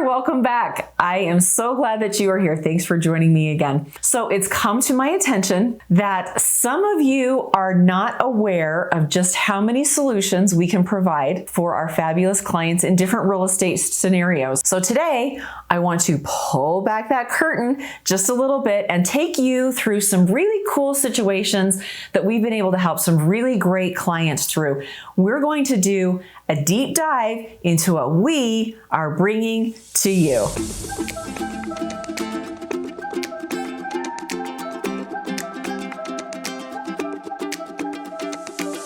welcome back. I am so glad that you are here. Thanks for joining me again. So it's come to my attention that some of you are not aware of just how many solutions we can provide for our fabulous clients in different real estate scenarios. So today, I want to pull back that curtain just a little bit and take you through some really cool situations that we've been able to help some really great clients through. We're going to do a deep dive into what we are bringing to you.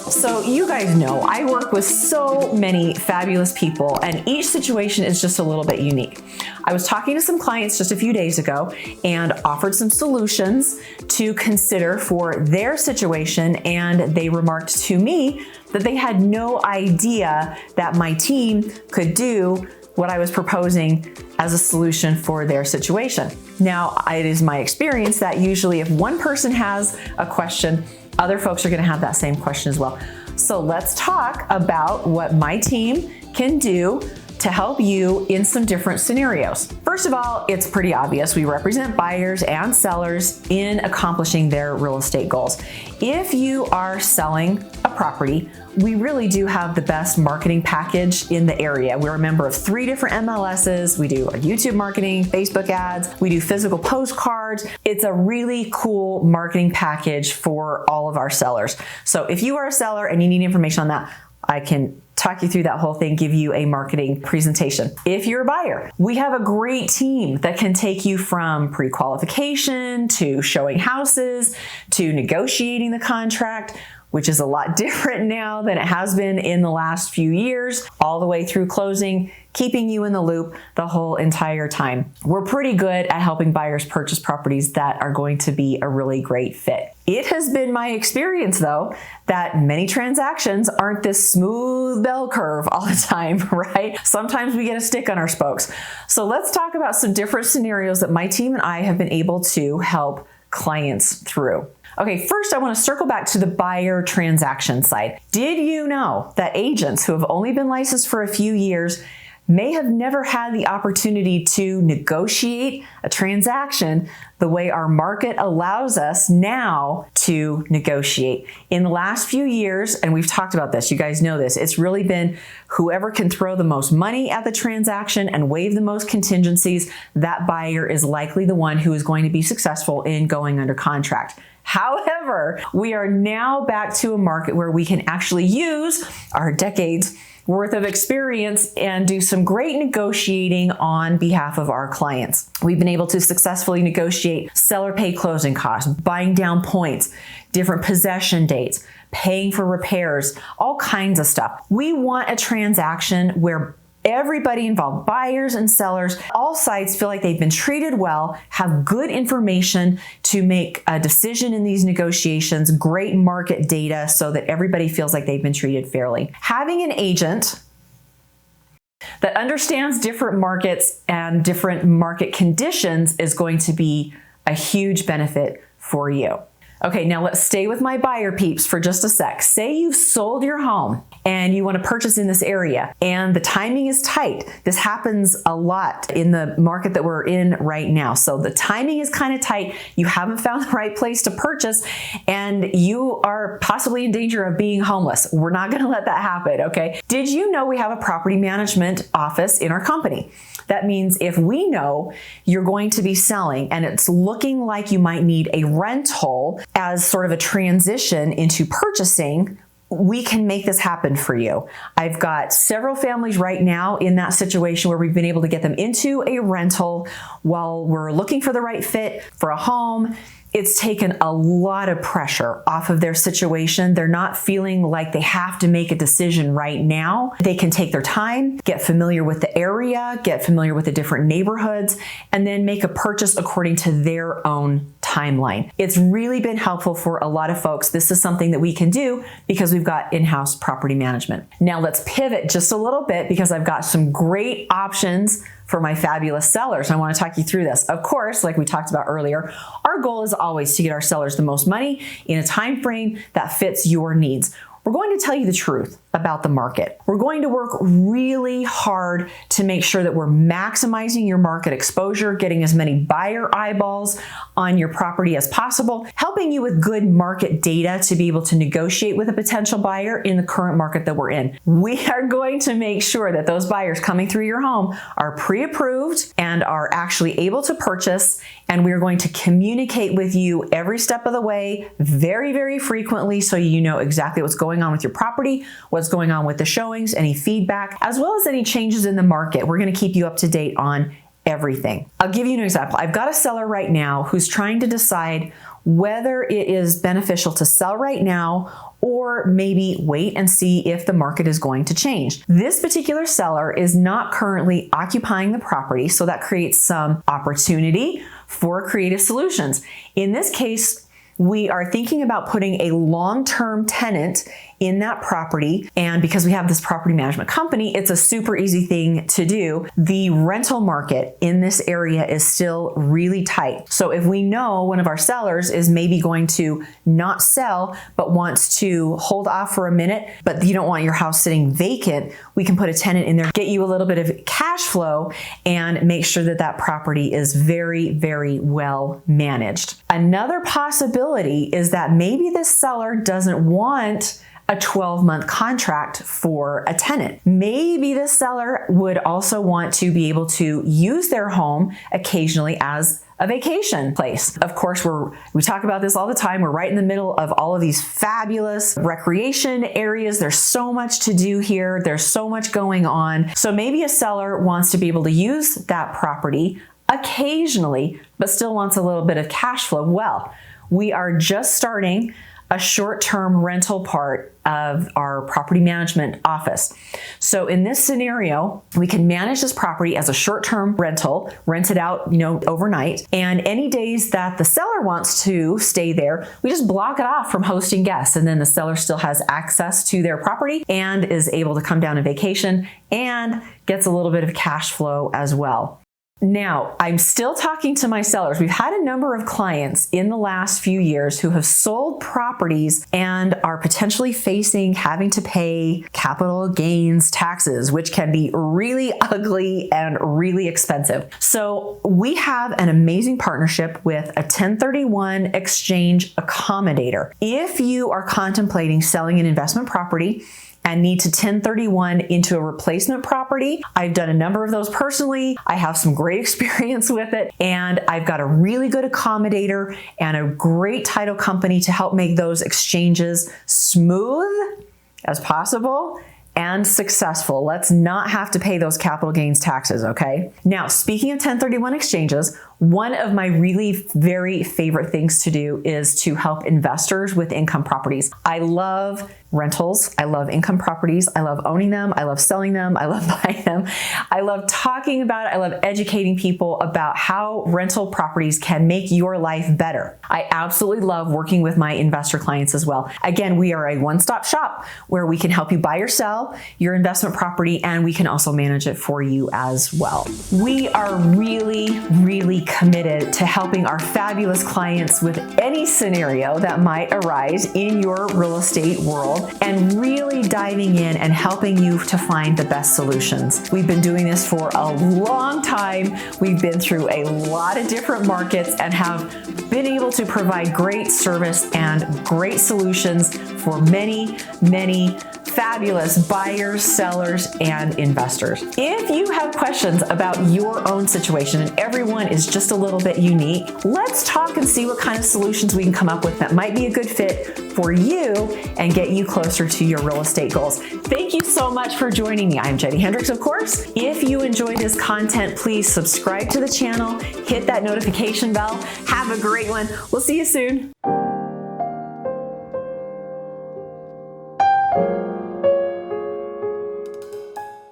So you guys know I work with so many fabulous people, and each situation is just a little bit unique. I was talking to some clients just a few days ago and offered some solutions to consider for their situation, and they remarked to me that they had no idea that my team could do what I was proposing as a solution for their situation. Now, it is my experience that usually if one person has a question, other folks are going to have that same question as well. So let's talk about what my team can do to help you in some different scenarios. First of all, it's pretty obvious. We represent buyers and sellers in accomplishing their real estate goals. If you are selling a property, we really do have the best marketing package in the area. We're a member of 3 different MLSs. We do YouTube marketing, Facebook ads. We do physical postcards. It's a really cool marketing package for all of our sellers. So if you are a seller and you need information on that, I can talk you through that whole thing, give you a marketing presentation. If you're a buyer, we have a great team that can take you from pre-qualification to showing houses to negotiating the contract, which is a lot different now than it has been in the last few years, all the way through closing, keeping you in the loop the whole entire time. We're pretty good at helping buyers purchase properties that are going to be a really great fit. It has been my experience, though, that many transactions aren't this smooth bell curve all the time, right? Sometimes we get a stick on our spokes. So let's talk about some different scenarios that my team and I have been able to help clients through. Okay, first I want to circle back to the buyer transaction side. Did you know that agents who have only been licensed for a few years may have never had the opportunity to negotiate a transaction the way our market allows us now to negotiate? In the last few years, and we've talked about this, you guys know this, it's really been whoever can throw the most money at the transaction and waive the most contingencies, that buyer is likely the one who is going to be successful in going under contract. However, we are now back to a market where we can actually use our decades worth of experience and do some great negotiating on behalf of our clients. We've been able to successfully negotiate seller pay closing costs, buying down points, different possession dates, paying for repairs, all kinds of stuff. We want a transaction where everybody involved, buyers and sellers, all sides feel like they've been treated well, have good information to make a decision in these negotiations, great market data so that everybody feels like they've been treated fairly. Having an agent that understands different markets and different market conditions is going to be a huge benefit for you. Okay, now let's stay with my buyer peeps for just a sec. Say you've sold your home and you want to purchase in this area and the timing is tight. This happens a lot in the market that we're in right now. So the timing is kind of tight. You haven't found the right place to purchase and you are possibly in danger of being homeless. We're not going to let that happen, okay? Did you know we have a property management office in our company? That means if we know you're going to be selling and it's looking like you might need a rental as sort of a transition into purchasing, we can make this happen for you. I've got several families right now in that situation where we've been able to get them into a rental while we're looking for the right fit for a home. It's taken a lot of pressure off of their situation. They're not feeling like they have to make a decision right now. They can take their time, get familiar with the area, get familiar with the different neighborhoods, and then make a purchase according to their own timeline. It's really been helpful for a lot of folks. This is something that we can do because we've got in-house property management. Now let's pivot just a little bit because I've got some great options for my fabulous sellers. I want to talk you through this. Of course, like we talked about earlier, our goal is always to get our sellers the most money in a time frame that fits your needs. we're going to tell you the truth about the market. We're going to work really hard to make sure that we're maximizing your market exposure, getting as many buyer eyeballs on your property as possible, helping you with good market data to be able to negotiate with a potential buyer in the current market that we're in. We are going to make sure that those buyers coming through your home are pre-approved and are actually able to purchase, and we are going to communicate with you every step of the way, very, very frequently, so you know exactly what's going on with your property, what's going on with the showings, any feedback, as well as any changes in the market. We're going to keep you up to date on everything. I'll give you an example. I've got a seller right now who's trying to decide whether it is beneficial to sell right now or maybe wait and see if the market is going to change. This particular seller is not currently occupying the property, so that creates some opportunity for creative solutions. In this case, we are thinking about putting a long-term tenant in that property. And because we have this property management company, it's a super easy thing to do. The rental market in this area is still really tight. So if we know one of our sellers is maybe going to not sell, but wants to hold off for a minute, but you don't want your house sitting vacant, we can put a tenant in there, get you a little bit of cash flow, and make sure that that property is very, very well managed. Another possibility is that maybe this seller doesn't want a 12-month contract for a tenant. Maybe the seller would also want to be able to use their home occasionally as a vacation place. Of course, we talk about this all the time. We're right in the middle of all of these fabulous recreation areas. There's so much to do here. There's so much going on. So maybe a seller wants to be able to use that property occasionally, but still wants a little bit of cash flow. Well, we are just starting a short-term rental part of our property management office. So in this scenario, we can manage this property as a short-term rental, rent it out, overnight. And any days that the seller wants to stay there, we just block it off from hosting guests. And then the seller still has access to their property and is able to come down on vacation and gets a little bit of cash flow as well. Now, I'm still talking to my sellers. We've had a number of clients in the last few years who have sold properties and are potentially facing having to pay capital gains taxes, which can be really ugly and really expensive. So we have an amazing partnership with a 1031 exchange accommodator. If you are contemplating selling an investment property and need to 1031 into a replacement property, I've done a number of those personally. I have some great experience with it, and I've got a really good accommodator and a great title company to help make those exchanges smooth as possible and successful. Let's not have to pay those capital gains taxes, okay? Now, speaking of 1031 exchanges, one of my really very favorite things to do is to help investors with income properties. I love rentals. I love income properties. I love owning them. I love selling them. I love buying them. I love talking about it. I love educating people about how rental properties can make your life better. I absolutely love working with my investor clients as well. Again, we are a one-stop shop where we can help you buy or sell your investment property, and we can also manage it for you as well. We are really, really committed to helping our fabulous clients with any scenario that might arise in your real estate world and really diving in and helping you to find the best solutions. We've been doing this for a long time. We've been through a lot of different markets and have been able to provide great service and great solutions for many, many fabulous buyers, sellers, and investors. If you have questions about your own situation, and everyone is just a little bit unique, let's talk and see what kind of solutions we can come up with that might be a good fit for you and get you closer to your real estate goals. Thank you so much for joining me. I'm Jennie Hendricks, of course. If you enjoy this content, please subscribe to the channel, hit that notification bell. Have a great one. We'll see you soon.